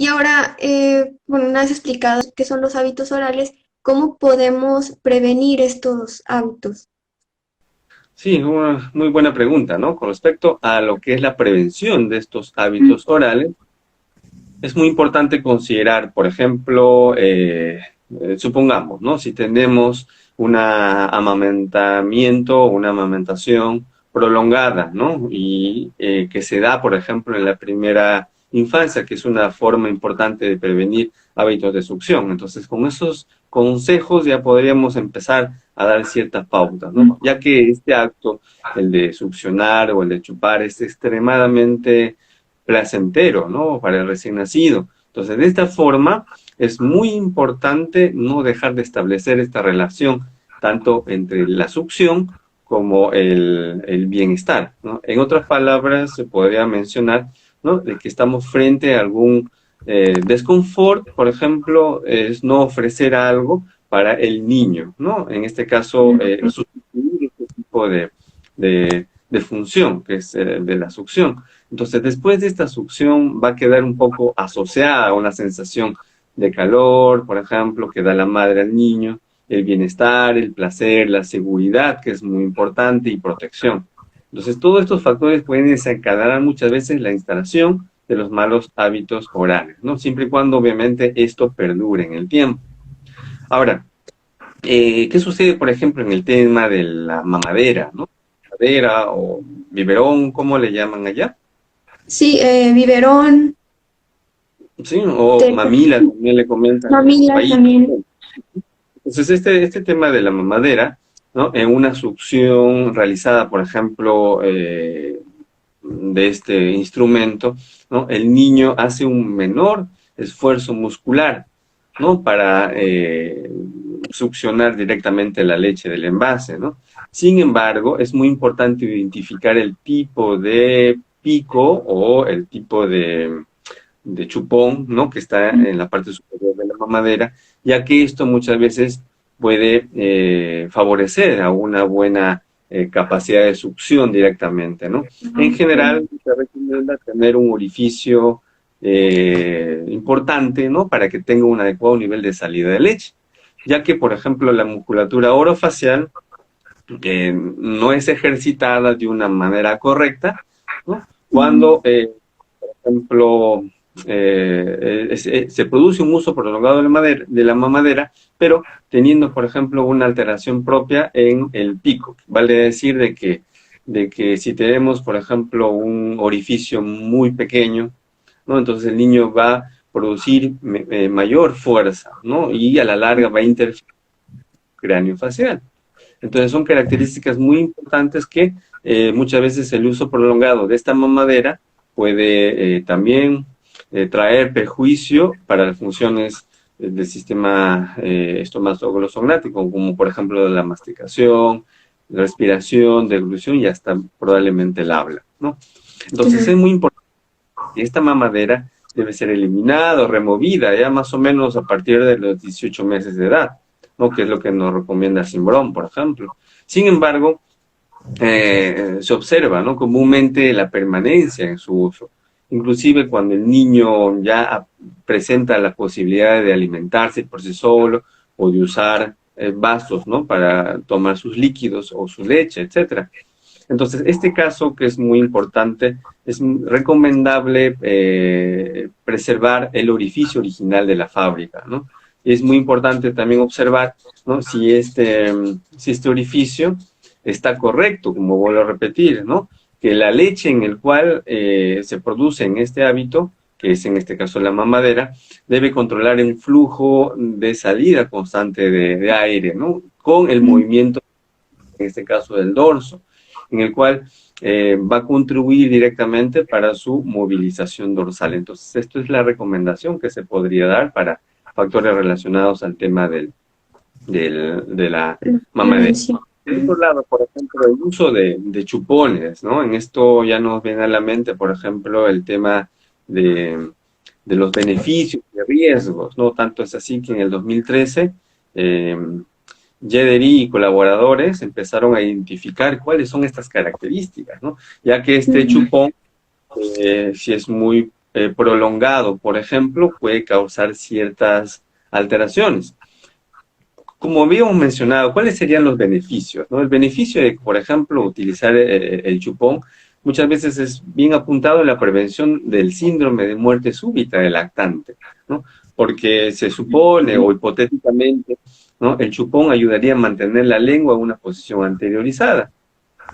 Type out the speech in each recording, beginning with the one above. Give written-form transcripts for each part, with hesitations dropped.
Y ahora, bueno, una vez explicado qué son los hábitos orales, ¿cómo podemos prevenir estos hábitos? Sí, una muy buena pregunta, ¿no? Con respecto a lo que es la prevención de estos Mm. hábitos orales, es muy importante considerar, por ejemplo, supongamos, ¿no? Si tenemos un amamantamiento o una amamentación prolongada, ¿no? Y que se da, por ejemplo, en la primera infancia, que es una forma importante de prevenir hábitos de succión. Entonces, con esos consejos ya podríamos empezar a dar ciertas pautas, ¿no? Ya que este acto, el de succionar o el de chupar, es extremadamente placentero, ¿no? Para el recién nacido. Entonces, de esta forma, es muy importante no dejar de establecer esta relación, tanto entre la succión como el bienestar, ¿no? En otras palabras, se podría mencionar, ¿no? De que estamos frente a algún desconfort, por ejemplo, es no ofrecer algo para el niño, ¿no? En este caso, sustituir este tipo de función, que es de la succión. Entonces, después de esta succión va a quedar un poco asociada a una sensación de calor, por ejemplo, que da la madre al niño, el bienestar, el placer, la seguridad, que es muy importante, y protección. Entonces, todos estos factores pueden desencadenar muchas veces la instalación de los malos hábitos orales, ¿no? Siempre y cuando, obviamente, esto perdure en el tiempo. Ahora, ¿qué sucede, por ejemplo, en el tema de la mamadera, ¿no? Mamadera o biberón, ¿cómo le llaman allá? Sí, biberón, Sí, o mamila también le comentan en su mamila país. también. Entonces, este tema de la mamadera, ¿no? En una succión realizada, por ejemplo, de este instrumento, ¿no? El niño hace un menor esfuerzo muscular, ¿no? Para succionar directamente la leche del envase, ¿no? Sin embargo, es muy importante identificar el tipo de pico o el tipo de chupón, ¿no? Que está en la parte superior de la mamadera, ya que esto muchas veces puede favorecer a una buena capacidad de succión directamente, ¿no? En general, se recomienda tener un orificio importante, ¿no? Para que tenga un adecuado nivel de salida de leche, ya que, por ejemplo, la musculatura orofacial no es ejercitada de una manera correcta, ¿no? Cuando, por ejemplo, se produce un uso prolongado de la mamadera, pero teniendo, por ejemplo, una alteración propia en el pico. Vale decir de que si tenemos, por ejemplo, un orificio muy pequeño, ¿no? Entonces el niño va a producir mayor fuerza, ¿no? Y a la larga va a interferir cráneo facial. Entonces son características muy importantes que muchas veces el uso prolongado de esta mamadera puede también traer perjuicio para las funciones del sistema estomatológico, como por ejemplo la masticación, la respiración, deglución y hasta probablemente el habla, ¿no? Entonces es muy importante que esta mamadera debe ser eliminada o removida ya más o menos a partir de los 18 meses de edad, ¿no? Que es lo que nos recomienda Simbrón, por ejemplo. Sin embargo, se observa, ¿no? Comúnmente la permanencia en su uso. Inclusive cuando el niño ya presenta la posibilidad de alimentarse por sí solo o de usar vasos, ¿no? Para tomar sus líquidos o su leche, etcétera. Entonces, este caso que es muy importante, es recomendable preservar el orificio original de la fábrica, ¿no? Y es muy importante también observar, ¿no? Si este orificio está correcto, como vuelvo a repetir, ¿no? Que la leche en el cual se produce en este hábito, que es en este caso la mamadera, debe controlar un flujo de salida constante de aire, ¿no? Con el movimiento, en este caso del dorso, en el cual va a contribuir directamente para su movilización dorsal. Entonces, esto es la recomendación que se podría dar para factores relacionados al tema de la mamadera. Prevención. Por otro lado, por ejemplo, el uso de chupones, ¿no? En esto ya nos viene a la mente, por ejemplo, el tema de los beneficios y riesgos, ¿no? Tanto es así que en el 2013, eh, Yederi y colaboradores empezaron a identificar cuáles son estas características, ¿no? Ya que este chupón, si es muy prolongado, por ejemplo, puede causar ciertas alteraciones. Como habíamos mencionado, ¿cuáles serían los beneficios, no? El beneficio de, por ejemplo, utilizar el chupón muchas veces es bien apuntado en la prevención del síndrome de muerte súbita del lactante, ¿no? Porque se supone o hipotéticamente, ¿no?, el chupón ayudaría a mantener la lengua en una posición anteriorizada,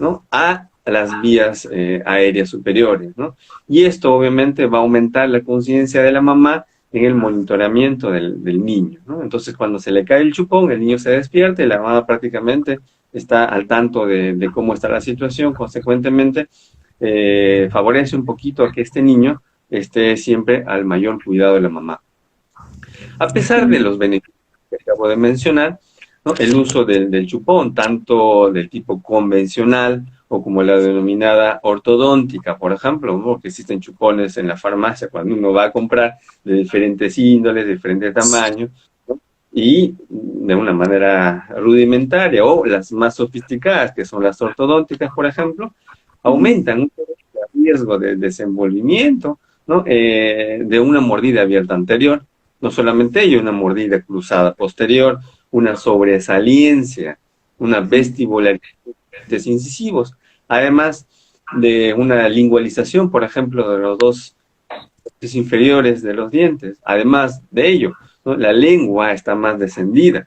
¿no?, a las vías aéreas superiores, ¿no? Y esto obviamente va a aumentar la conciencia de la mamá en el monitoreamiento del niño, ¿no? Entonces, cuando se le cae el chupón, el niño se despierta y la mamá prácticamente está al tanto de cómo está la situación. Consecuentemente, favorece un poquito a que este niño esté siempre al mayor cuidado de la mamá. A pesar de los beneficios que acabo de mencionar, ¿no?, el uso del chupón, tanto del tipo convencional o como la denominada ortodóntica, por ejemplo, ¿no?, que existen chupones en la farmacia cuando uno va a comprar de diferentes índoles, de diferentes tamaños, ¿no?, y de una manera rudimentaria, o las más sofisticadas, que son las ortodónticas, por ejemplo, aumentan un poco el riesgo de desenvolvimiento, ¿no?, de una mordida abierta anterior. No solamente ello, una mordida cruzada posterior, una sobresaliencia, una vestibularización de incisivos, además de una lingualización, por ejemplo, de los dos inferiores de los dientes. Además de ello, ¿no?, la lengua está más descendida,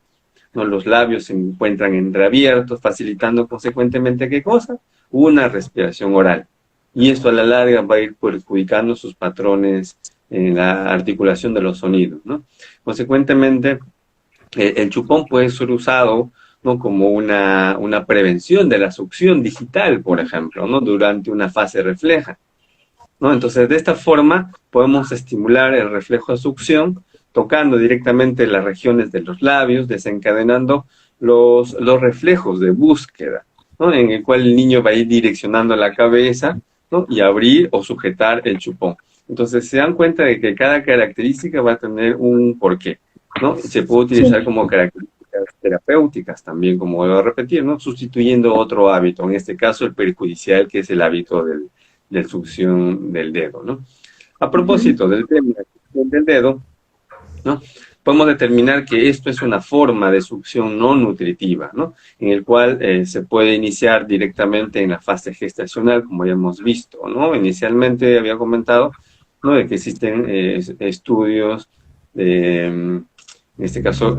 ¿no?, los labios se encuentran entreabiertos, facilitando consecuentemente, ¿qué cosa? Una respiración oral. Y esto a la larga va a ir perjudicando sus patrones en la articulación de los sonidos, ¿no? Consecuentemente, el chupón puede ser usado, ¿no?, como una prevención de la succión digital, por ejemplo, ¿no?, durante una fase refleja, ¿no? Entonces, de esta forma, podemos estimular el reflejo de succión, tocando directamente las regiones de los labios, desencadenando los reflejos de búsqueda, ¿no?, en el cual el niño va a ir direccionando la cabeza, ¿no?, y abrir o sujetar el chupón. Entonces, se dan cuenta de que cada característica va a tener un porqué, ¿no? Se puede utilizar como características terapéuticas también, como vuelvo a repetir, ¿no?, sustituyendo otro hábito, en este caso el perjudicial, que es el hábito del succión del dedo, ¿no? A propósito del tema del dedo, ¿no?, podemos determinar que esto es una forma de succión no nutritiva, ¿no?, en el cual se puede iniciar directamente en la fase gestacional, como ya hemos visto, ¿no? Inicialmente había comentado, ¿no?, de que existen estudios, en este caso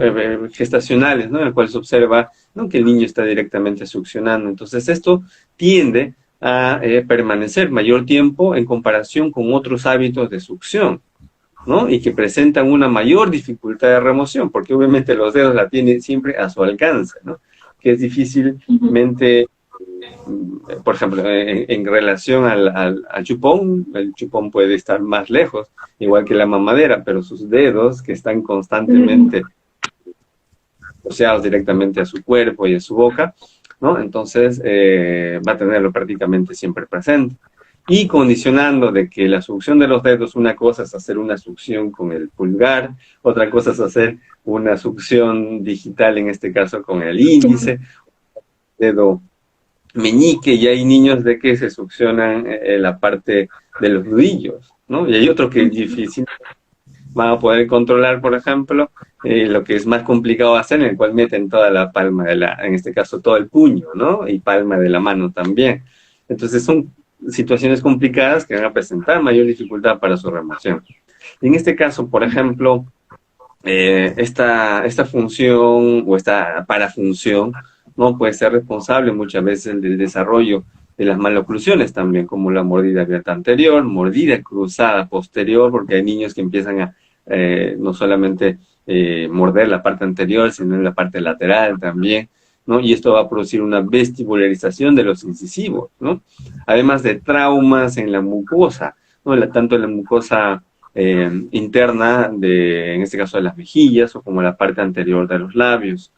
gestacionales, ¿no?, en el cual se observa, ¿no?, que el niño está directamente succionando. Entonces, esto tiende a permanecer mayor tiempo en comparación con otros hábitos de succión, ¿no?, y que presentan una mayor dificultad de remoción, porque obviamente los dedos la tienen siempre a su alcance, ¿no?, que es difícilmente, por ejemplo, en relación al chupón, el chupón puede estar más lejos, igual que la mamadera, pero sus dedos, que están constantemente asociados directamente a su cuerpo y a su boca, ¿no?, entonces va a tenerlo prácticamente siempre presente. Y condicionando de que la succión de los dedos, una cosa es hacer una succión con el pulgar, otra cosa es hacer una succión digital, en este caso con el índice, dedo meñique, y hay niños de que se succionan la parte de los nudillos, ¿no? Y hay otro que es difícil, van a poder controlar, por ejemplo, lo que es más complicado hacer, en el cual meten toda la palma en este caso todo el puño, ¿no?, y palma de la mano también. Entonces son situaciones complicadas que van a presentar mayor dificultad para su remoción. En este caso, por ejemplo, esta función o esta parafunción no puede ser responsable muchas veces del desarrollo de las maloclusiones también, como la mordida abierta anterior, mordida cruzada posterior, porque hay niños que empiezan a no solamente morder la parte anterior, sino en la parte lateral también, ¿no? Y esto va a producir una vestibularización de los incisivos, ¿no? Además de traumas en la mucosa, ¿no?, tanto en la mucosa interna, en este caso de las mejillas, o como la parte anterior de los labios,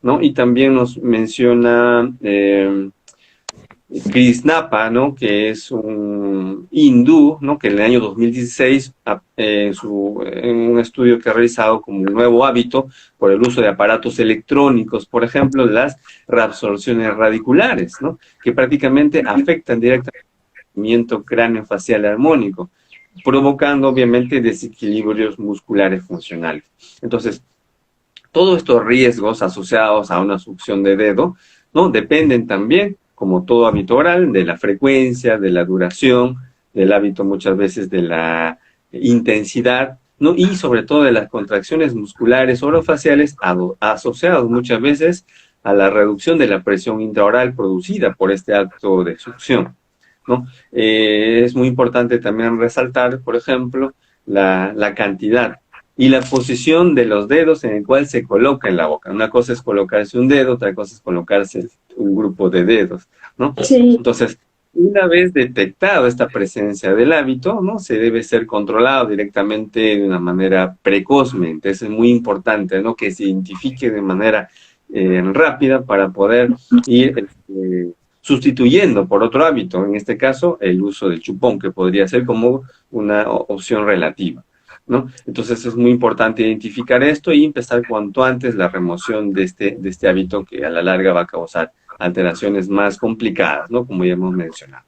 ¿no? Y también nos menciona Krishnapa, ¿no?, que es un hindú, ¿no?, que en el año 2016, en un estudio que ha realizado como un nuevo hábito por el uso de aparatos electrónicos, por ejemplo, las reabsorciones radiculares, ¿no?, que prácticamente afectan directamente el movimiento cráneo-facial armónico. provocando obviamente desequilibrios musculares funcionales. Entonces, todos estos riesgos asociados a una succión de dedo, ¿no? Dependen también, como todo hábito oral, de la frecuencia, de la duración, del hábito muchas veces de la intensidad, ¿no? Y sobre todo de las contracciones musculares orofaciales asociadas muchas veces a la reducción de la presión intraoral producida por este acto de succión, ¿no? Es muy importante también resaltar, por ejemplo, la cantidad y la posición de los dedos en el cual se coloca en la boca. Una cosa es colocarse un dedo, otra cosa es colocarse un grupo de dedos, ¿no? Sí, Entonces, una vez detectado esta presencia del hábito, ¿no? Se debe ser controlado directamente de una manera precozmente. Eso es muy importante, ¿no? Que se identifique de manera rápida para poder ir sustituyendo por otro hábito, en este caso el uso del chupón, que podría ser como una opción relativa, ¿no? Entonces es muy importante identificar esto y empezar cuanto antes la remoción de este hábito que a la larga va a causar alteraciones más complicadas, ¿no? Como ya hemos mencionado.